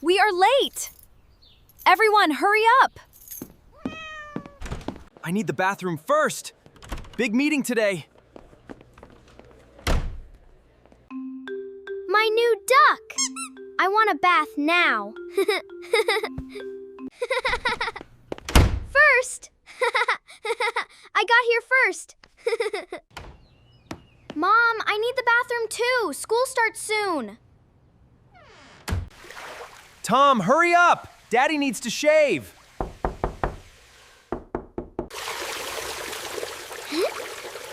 We are late! Everyone, hurry up! I need the bathroom first. Big meeting today. My new duck! I want a bath now. First! I got here first. Mom, I need the bathroom too. School starts soon. Tom, hurry up! Daddy needs to shave.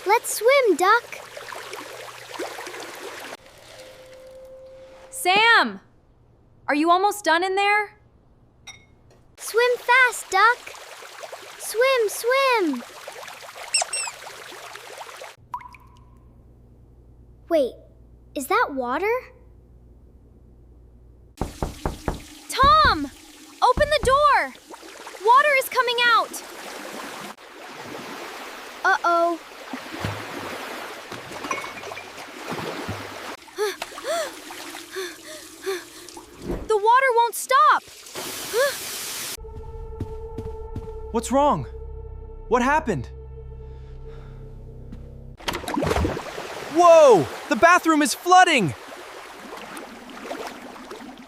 Let's swim, duck. Sam! Are you almost done in there? Swim fast, duck. Swim, swim. Wait, is that water? Tom! Open the door! Water is coming out! Uh-oh. The water won't stop! What's wrong? What happened? Whoa! The bathroom is flooding!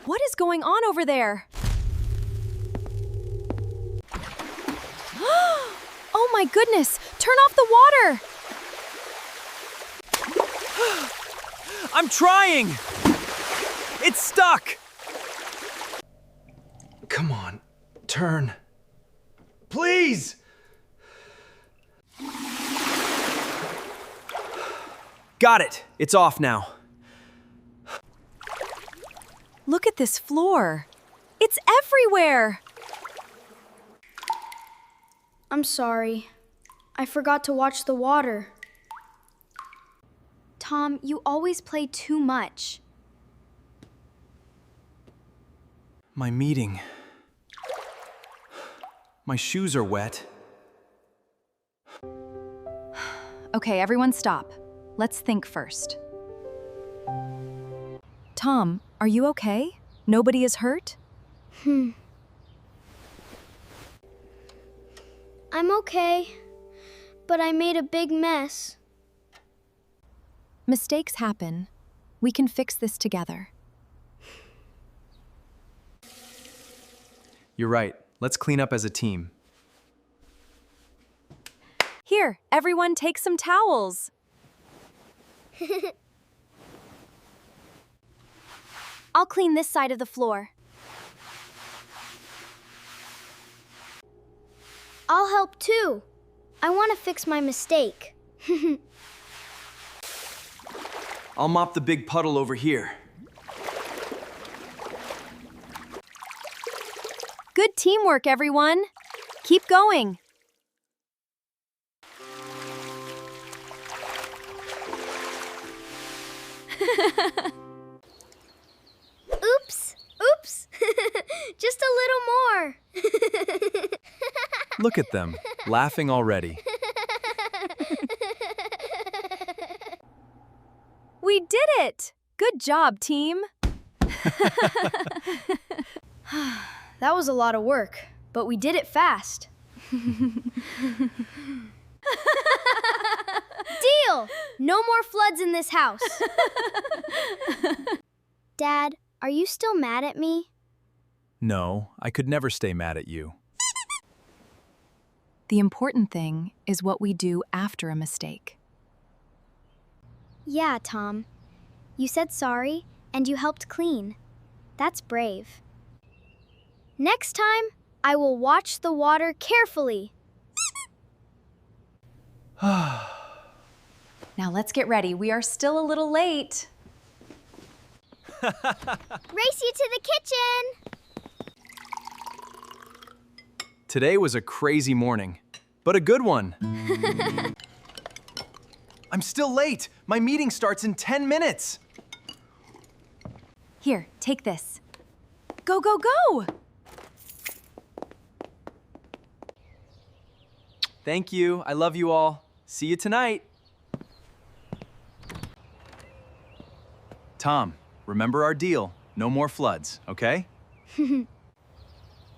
What is going on over there? Oh my goodness! Turn off the water! I'm trying! It's stuck! Come on, turn. Please! Got it. It's off now. Look at this floor. It's everywhere! I'm sorry. I forgot to watch the water. Tom, you always play too much. My meeting. My shoes are wet. Okay, everyone stop. Let's think first. Tom, are you okay? Nobody is hurt? I'm okay, but I made a big mess. Mistakes happen. We can fix this together. You're right. Let's clean up as a team. Here, everyone take some towels. I'll clean this side of the floor. I'll help too. I want to fix my mistake. I'll mop the big puddle over here. Good teamwork, everyone. Keep going. Oops, oops. Just a little more. Look at them, laughing already. We did it! Good job, team. That was a lot of work, but we did it fast. Deal! No more floods in this house. Dad, are you still mad at me? No, I could never stay mad at you. The important thing is what we do after a mistake. Yeah, Tom. You said sorry, and you helped clean. That's brave. Next time, I will watch the water carefully. Now let's get ready. We are still a little late. Race you to the kitchen! Today was a crazy morning, but a good one. I'm still late. My meeting starts in 10 minutes. Here, take this. Go, go, go! Thank you. I love you all. See you tonight. Tom, remember our deal. No more floods, okay?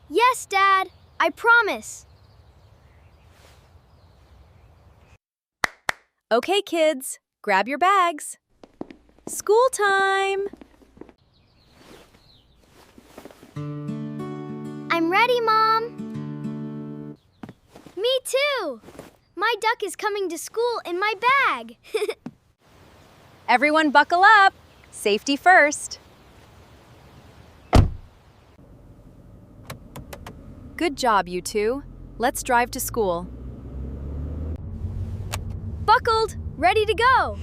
Yes, Dad. I promise. Okay, kids, grab your bags. School time! I'm ready, Mom. Me too. My duck is coming to school in my bag. Everyone buckle up. Safety first. Good job, you two. Let's drive to school. Buckled, ready to go.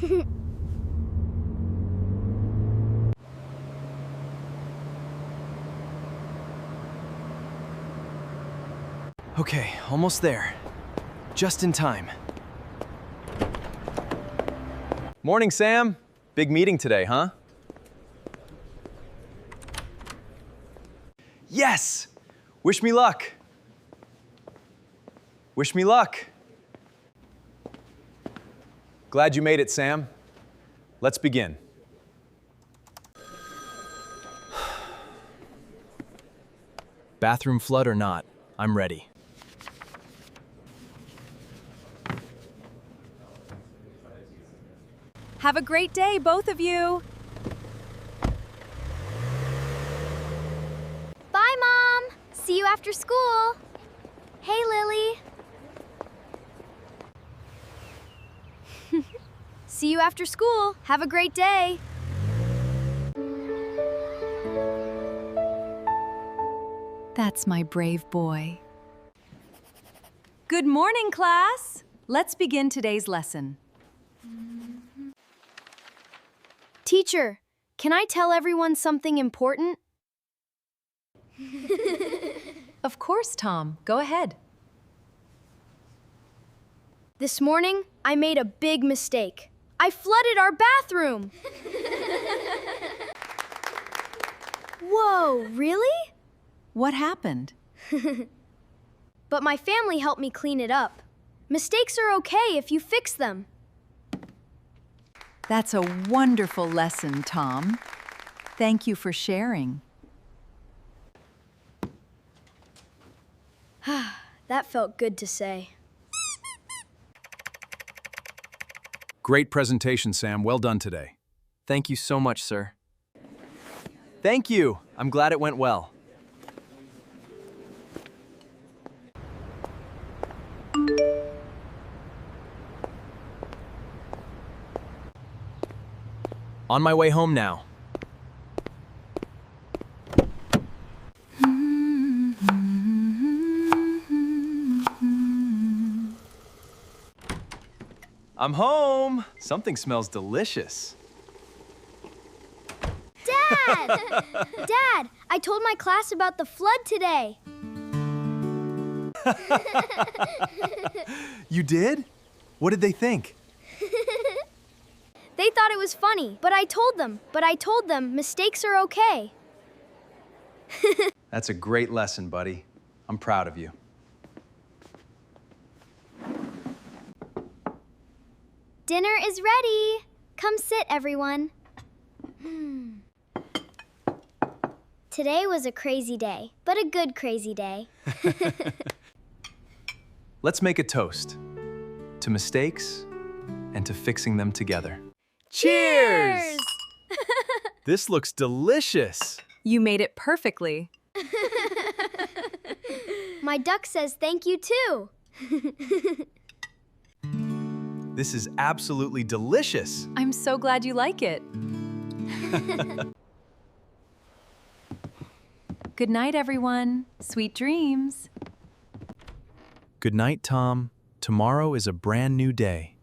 Okay, almost there. Just in time. Morning, Sam. Big meeting today, huh? Yes! Wish me luck. Wish me luck. Glad you made it, Sam. Let's begin. Bathroom flood or not, I'm ready. Have a great day, both of you. Bye, Mom. See you after school. Hey, Lily. See you after school. Have a great day. That's my brave boy. Good morning, class. Let's begin today's lesson. Teacher, can I tell everyone something important? Of course, Tom. Go ahead. This morning, I made a big mistake. I flooded our bathroom. Whoa, really? What happened? But my family helped me clean it up. Mistakes are okay if you fix them. That's a wonderful lesson, Tom. Thank you for sharing. That felt good to say. Great presentation, Sam. Well done today. Thank you so much, sir. Thank you. I'm glad it went well. On my way home now. I'm home. Something smells delicious. Dad! Dad, I told my class about the flood today. You did? What did they think? They thought it was funny, but I told them mistakes are okay. That's a great lesson, buddy. I'm proud of you. Dinner is ready. Come sit, everyone. Today was a crazy day, but a good crazy day. Let's make a toast to mistakes and to fixing them together. Cheers! This looks delicious. You made it perfectly. My duck says thank you too. This is absolutely delicious. I'm so glad you like it. Good night, everyone. Sweet dreams. Good night, Tom. Tomorrow is a brand new day.